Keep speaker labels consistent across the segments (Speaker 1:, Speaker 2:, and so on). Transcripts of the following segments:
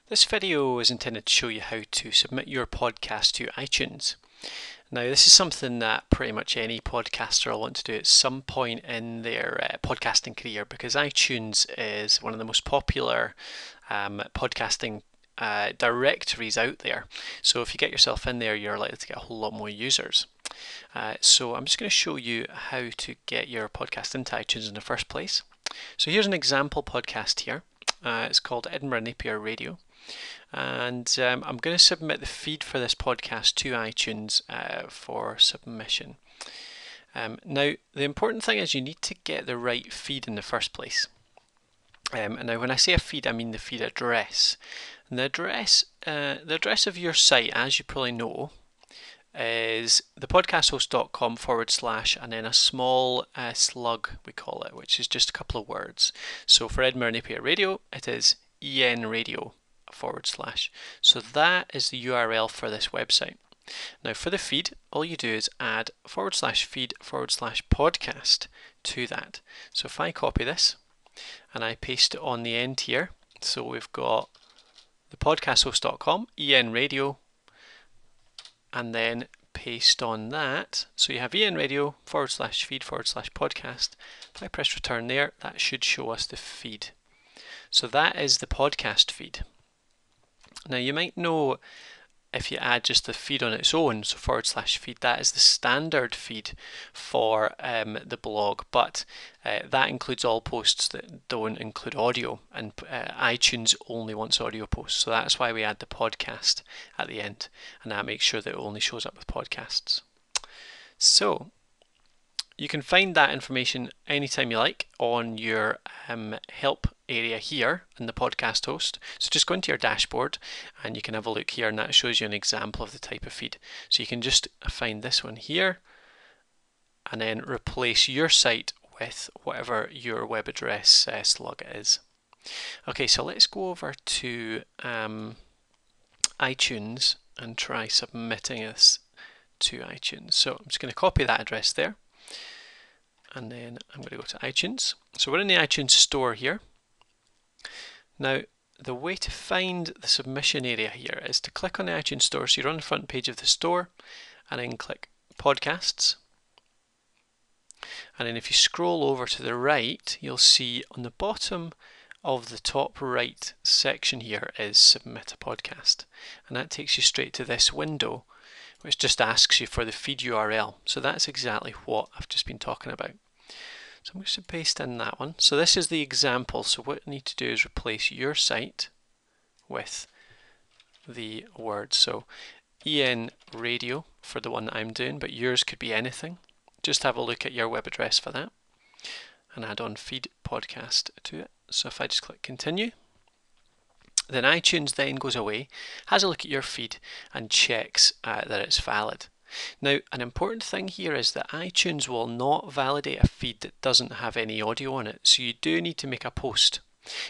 Speaker 1: This video is intended to show you how to submit your podcast to iTunes. Now, this is something that pretty much any podcaster will want to do at some point in their podcasting career, because iTunes is one of the most popular podcasting directories out there. So if you get yourself in there, you're likely to get a whole lot more users. So I'm just going to show you how to get your podcast into iTunes in the first place. So here's an example podcast here. It's called Edinburgh Napier Radio. And I'm going to submit the feed for this podcast to iTunes for submission. Now, the important thing is you need to get the right feed in the first place. Now, when I say a feed, I mean the feed address. And the address of your site, as you probably know, is thepodcasthost.com/ and then a small slug, we call it, which is just a couple of words. So for Edinburgh Napier Radio, it is enradio/. So that is the URL for this website. Now for the feed, all you do is add /feed/podcast to that. So if I copy this and I paste it on the end here, so we've got thepodcasthost.com, enradio, and then paste on that. So you have enradio/feed/podcast. If I press return there, that should show us the feed. So that is the podcast feed. Now you might know if you add just the feed on its own, so /feed, that is the standard feed for the blog, but that includes all posts that don't include audio, and iTunes only wants audio posts, so that's why we add the podcast at the end, and that makes sure that it only shows up with podcasts. So you can find that information anytime you like on your help area here in the podcast host. So just go into your dashboard and you can have a look here, and that shows you an example of the type of feed. So you can just find this one here and then replace your site with whatever your web address slug is. Okay, so let's go over to iTunes and try submitting this to iTunes. So I'm just going to copy that address there. And then I'm going to go to iTunes. So we're in the iTunes store here. Now, the way to find the submission area here is to click on the iTunes store. So you're on the front page of the store, and then click podcasts. And then if you scroll over to the right, you'll see on the bottom of the top right section here is submit a podcast. And that takes you straight to this window, which just asks you for the feed URL. So that's exactly what I've just been talking about. So I'm going to paste in that one. So this is the example. So what you need to do is replace your site with the word. So enradio for the one that I'm doing, but yours could be anything. Just have a look at your web address for that and add on feed podcast to it. So if I just click continue, then iTunes then goes away, has a look at your feed and checks that it's valid. Now, an important thing here is that iTunes will not validate a feed that doesn't have any audio on it. So you do need to make a post.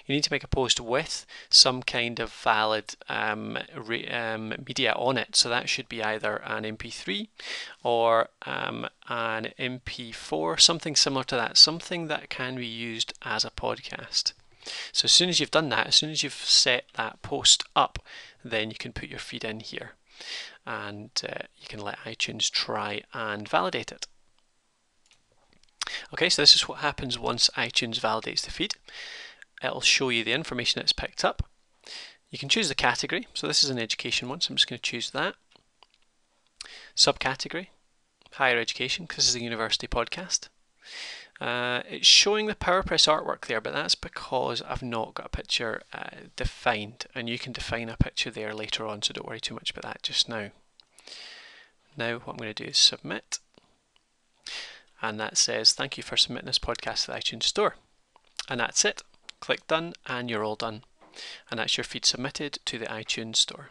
Speaker 1: You need to make a post with some kind of valid media on it. So that should be either an MP3 or an MP4, something similar to that, something that can be used as a podcast. So as soon as you've done that, as soon as you've set that post up, then you can put your feed in here, and you can let iTunes try and validate it. Okay, so this is what happens once iTunes validates the feed. It'll show you the information it's picked up. You can choose the category. So this is an education one, so I'm just going to choose that. Subcategory, higher education, because this is a university podcast. It's showing the PowerPress artwork there, but that's because I've not got a picture defined, and you can define a picture there later on, so don't worry too much about that just now. Now what I'm going to do is submit, and that says thank you for submitting this podcast to the iTunes store, and that's it. Click done and you're all done, and that's your feed submitted to the iTunes store.